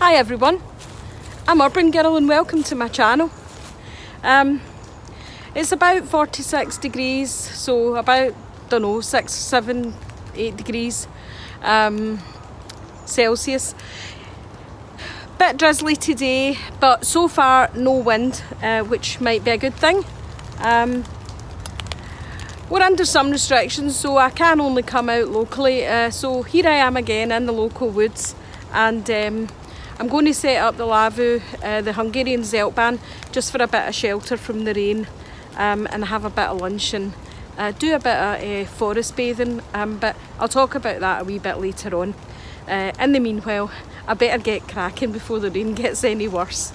Hi everyone, I'm Urban Girl and welcome to my channel. It's about 46 degrees, so about, don't know, 6, 7, 8 degrees Celsius. Bit drizzly today, but so far no wind, which might be a good thing. We're under some restrictions, so I can only come out locally. So here I am again in the local woods, and I'm going to set up the lavvu, the Hungarian Zeltbahn, just for a bit of shelter from the rain, and have a bit of lunch and do a bit of forest bathing, but I'll talk about that a wee bit later on. In the meanwhile, I better get cracking before the rain gets any worse.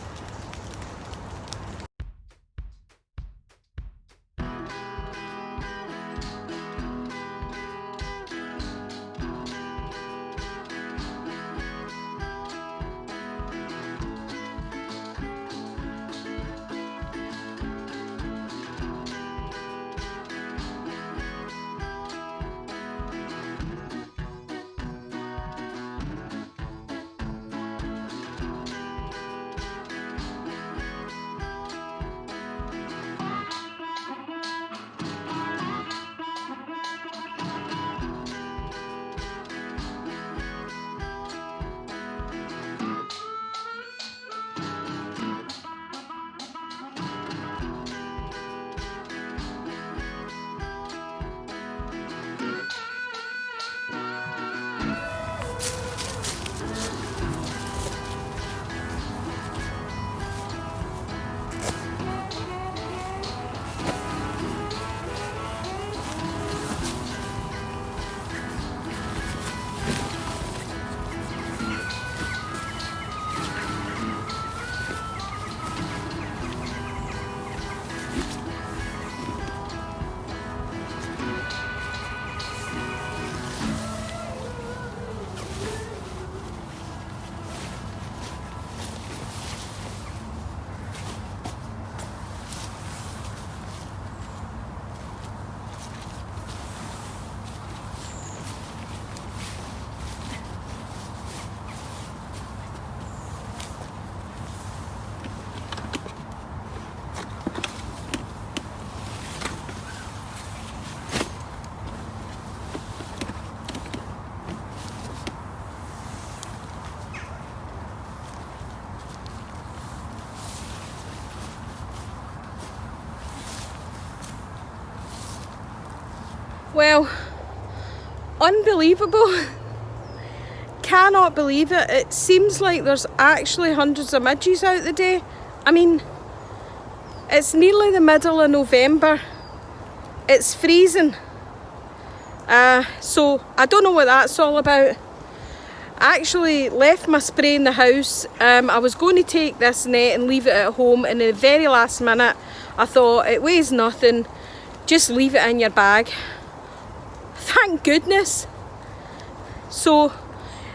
Well, unbelievable. Cannot believe it. It seems like there's actually hundreds of midges out today. I mean, it's nearly the middle of November. It's freezing. So I don't know what that's all about. I actually left my spray in the house. I was going to take this net and leave it at home, and in the very last minute I thought it weighs nothing, just leave it in your bag. Thank goodness. So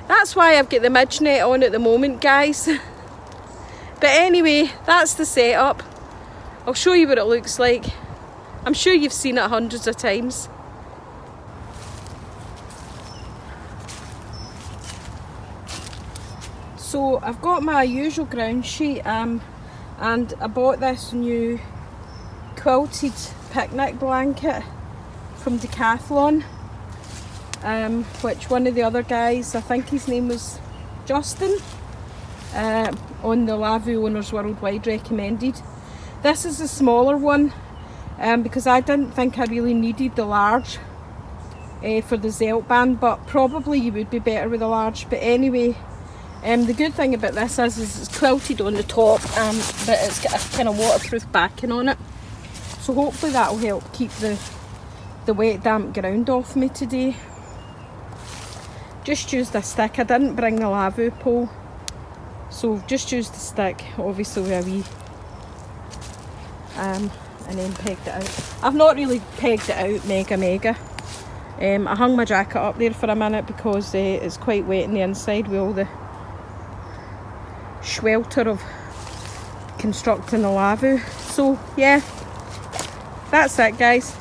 that's why I've got the midge net on at the moment, guys. But anyway, that's the setup. I'll show you what it looks like. I'm sure you've seen it hundreds of times. So I've got my usual ground sheet, and I bought this new quilted picnic blanket from Decathlon, which one of the other guys, I think his name was Justin, on the Lavvu Owners Worldwide recommended. This is a smaller one, because I didn't think I really needed the large for the Zeltbahn, but probably you would be better with a large. But anyway, the good thing about this is it's quilted on the top, but it's got a kind of waterproof backing on it, so hopefully that will help keep the wet damp ground off me today. Just used a stick. I didn't bring the lavvu pole, so just used the stick, obviously with a wee and then pegged it out. I've not really pegged it out mega. I hung my jacket up there for a minute because it's quite wet in the inside with all the swelter of constructing the lavvu. So yeah, that's it, guys.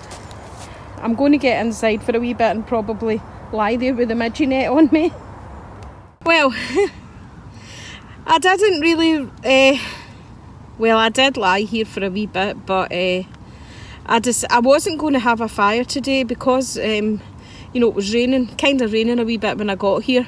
I'm going to get inside for a wee bit and probably lie there with the midgie net on me. Well, I didn't really, well, I did lie here for a wee bit, but I wasn't going to have a fire today because, you know, it was raining, kind of raining a wee bit when I got here.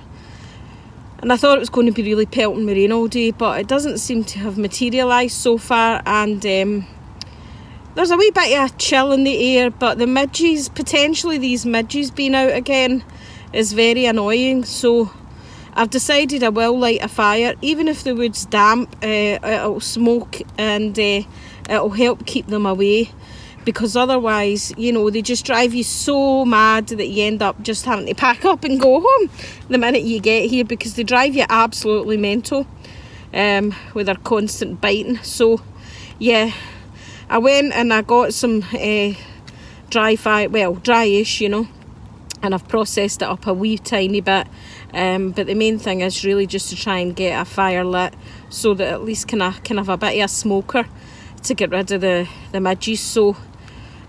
And I thought it was going to be really pelting with rain all day, but it doesn't seem to have materialised so far. And there's a wee bit of chill in the air, but the midges, potentially these midges being out again, is very annoying. So I've decided I will light a fire. Even if the wood's damp, it'll smoke and it'll help keep them away. Because otherwise, you know, they just drive you so mad that you end up just having to pack up and go home the minute you get here, because they drive you absolutely mental with their constant biting. So yeah, I went and I got some dry fire, well, dryish, you know, and I've processed it up a wee tiny bit. But the main thing is really just to try and get a fire lit so that at least can have a bit of a smoker to get rid of the midges. So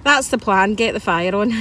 that's the plan, get the fire on.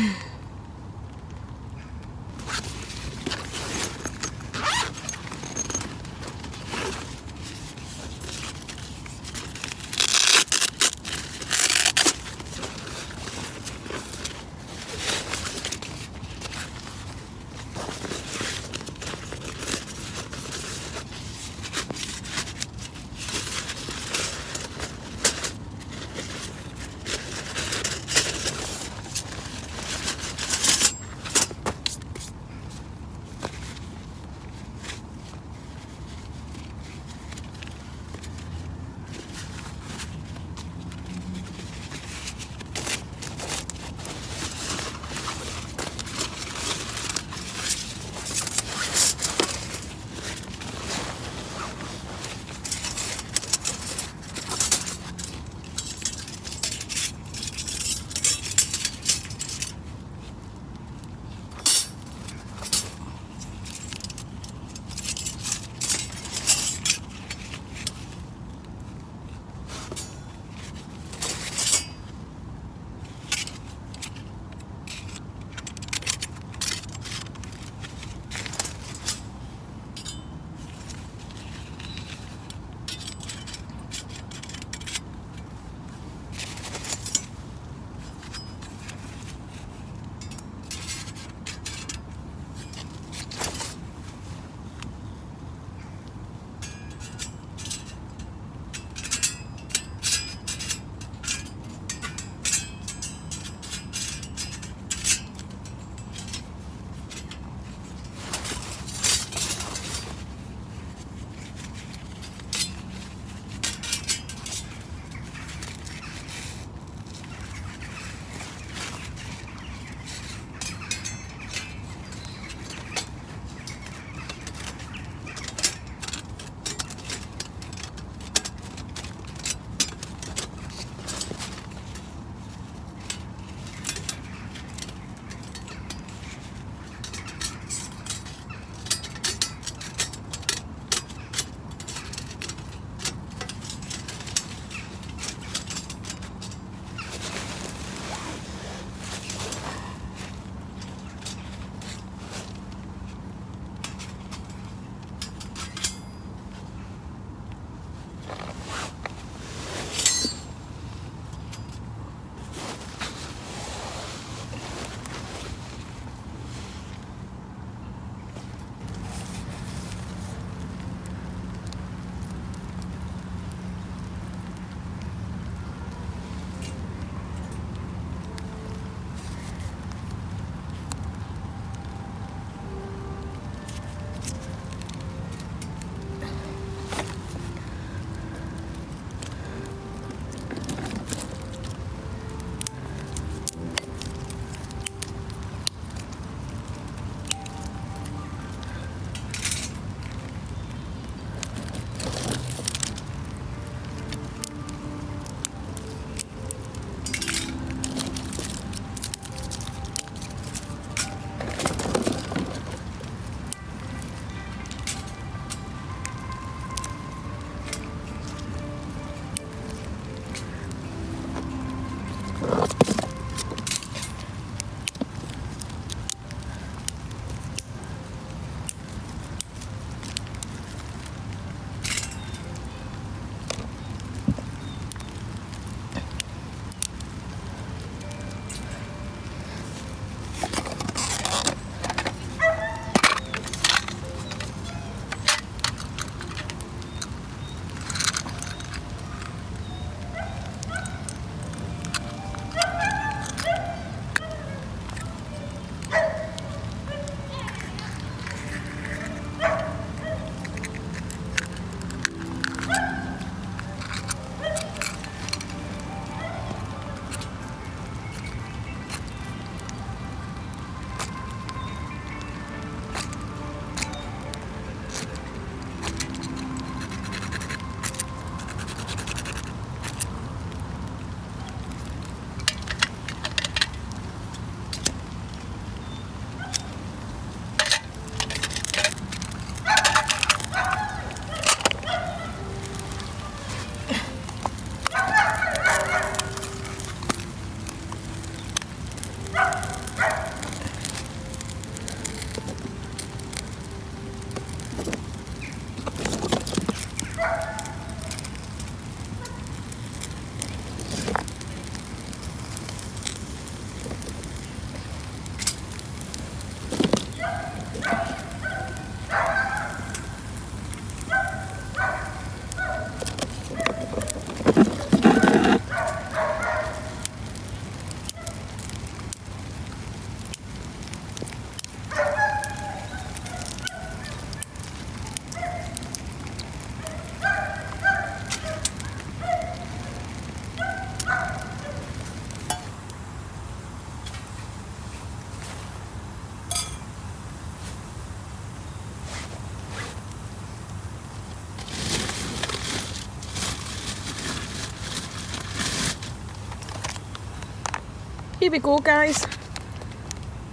here we go, guys.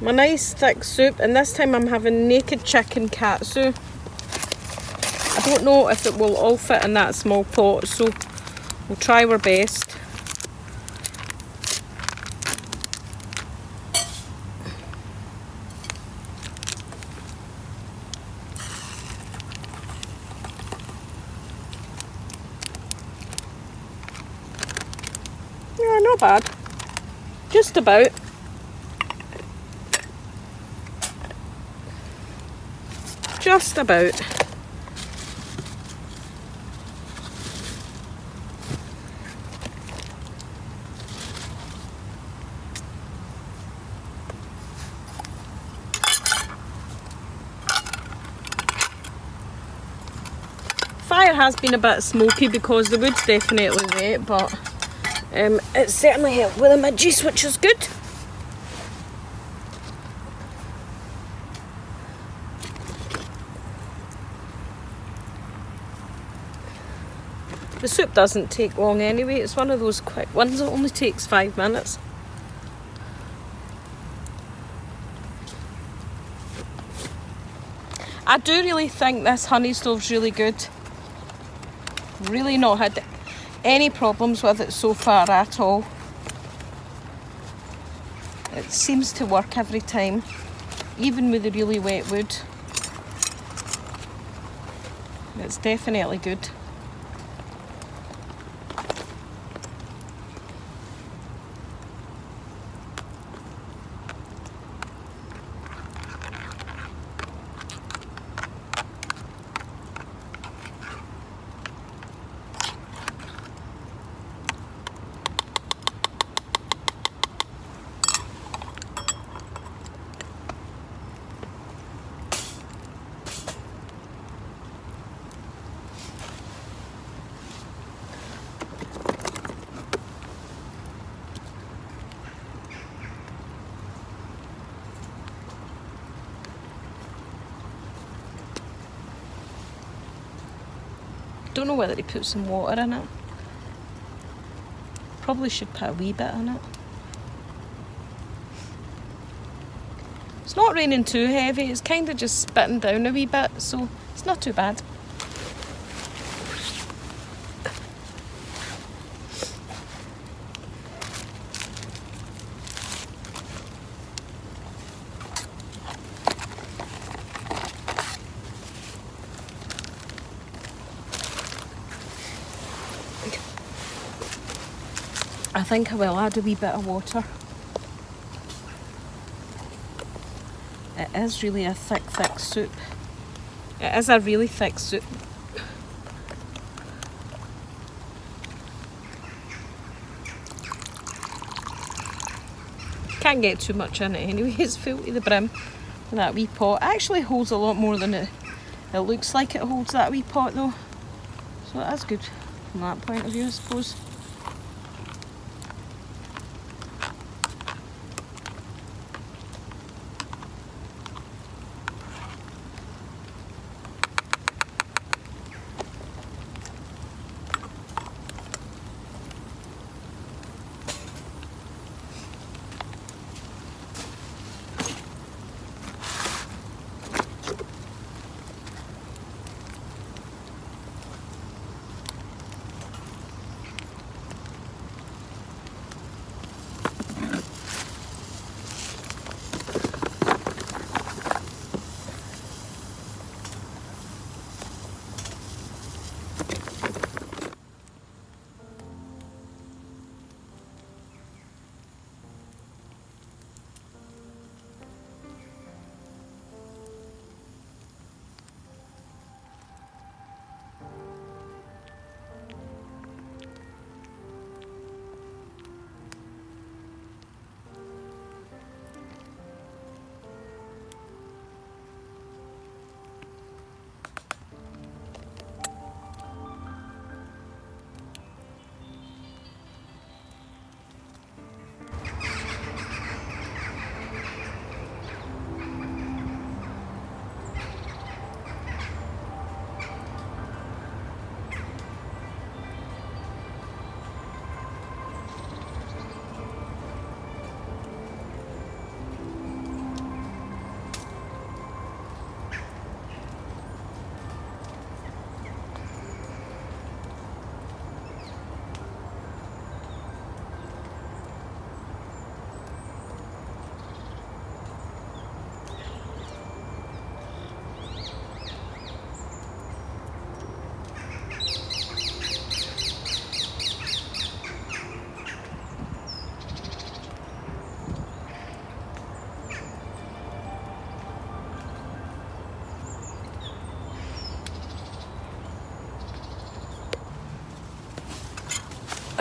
My nice thick soup, and this time I'm having naked chicken katsu. I don't know if it will all fit in that small pot, so we'll try our best. Yeah, not bad. Just about. Just about. Fire has been a bit smoky because the wood's definitely wet, but it certainly helped with the midges, which is good. The soup doesn't take long anyway, it's one of those quick ones, it only takes 5 minutes. I do really think this honey stove's really good. Really not had any problems with it so far at all. It seems to work every time, even with the really wet wood. It's definitely good. Don't know whether to put some water in it. Probably should put a wee bit in it. It's not raining too heavy, it's kind of just spitting down a wee bit, so it's not too bad. I think I will add a wee bit of water. It is really a thick soup. It is a really thick soup. Can't get too much in it anyway, it's full to the brim. That wee pot actually holds a lot more than it looks like it holds, that wee pot though. So that is good from that point of view, I suppose.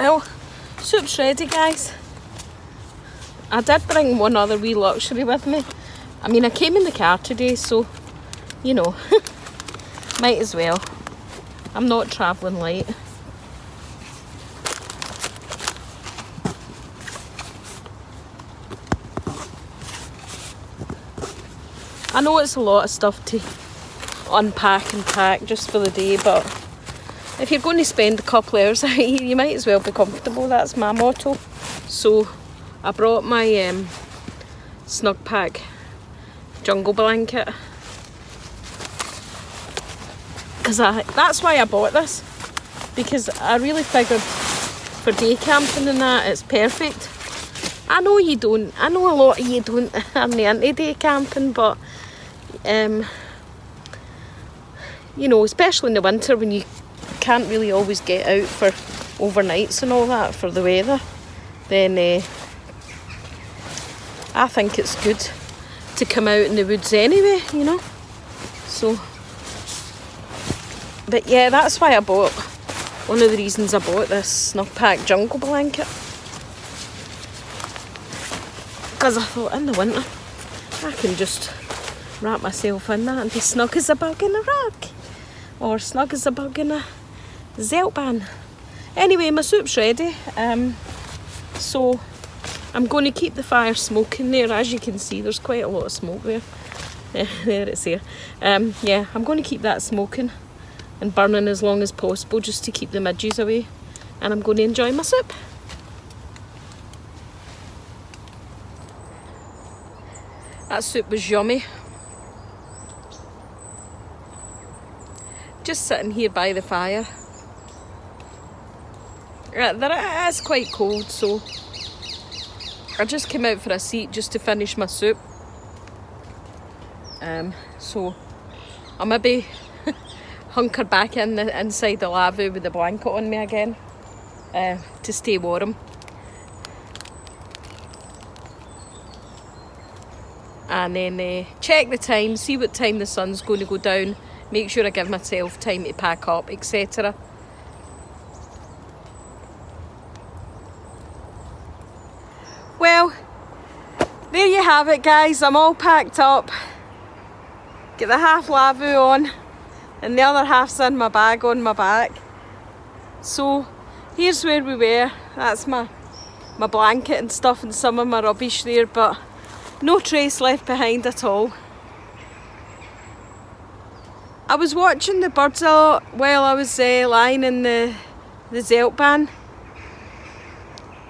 Well, soup's ready, guys. I did bring one other wee luxury with me. I mean, I came in the car today, so, you know, might as well. I'm not travelling light. I know it's a lot of stuff to unpack and pack just for the day, but if you're going to spend a couple hours out here, you might as well be comfortable. That's my motto. So I brought my Snug Pack jungle blanket, because that's why I bought this, because I really figured for day camping and that it's perfect. I know a lot of you don't are into day camping, but you know, especially in the winter when you can't really always get out for overnights and all that for the weather, then I think it's good to come out in the woods anyway, you know. So, but yeah, that's why I bought, one of the reasons I bought this Snug Pack jungle blanket, because I thought in the winter I can just wrap myself in that and be snug as a bug in a rug, or snug as a bug in a Zeltbahn. Anyway, my soup's ready, so I'm going to keep the fire smoking there. As you can see, there's quite a lot of smoke there. There it's there. Yeah, I'm going to keep that smoking and burning as long as possible, just to keep the midges away, and I'm going to enjoy my soup. That soup was yummy. Just sitting here by the fire. It is quite cold, so I just came out for a seat just to finish my soup. So I'll maybe hunker back inside the lava with the blanket on me again, to stay warm. And then check the time, see what time the sun's going to go down, make sure I give myself time to pack up, etc. Well, there you have it, guys. I'm all packed up. Get the half lavu on and the other half's in my bag on my back. So here's where we were. That's my blanket and stuff and some of my rubbish there, but no trace left behind at all. I was watching the birds a lot while I was lying in the Zeltbahn.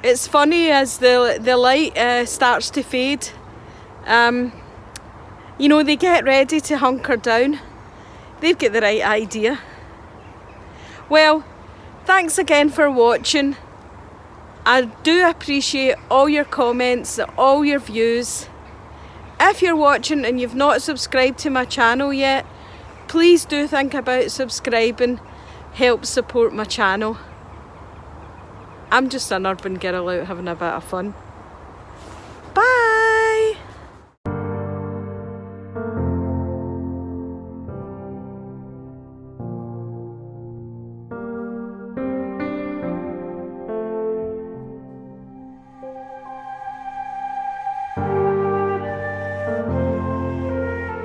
It's funny, as the light starts to fade, you know, they get ready to hunker down. They've got the right idea. Well, thanks again for watching. I do appreciate all your comments, all your views. If you're watching and you've not subscribed to my channel yet, please do think about subscribing. Help support my channel. I'm just an urban girl out having a bit of fun.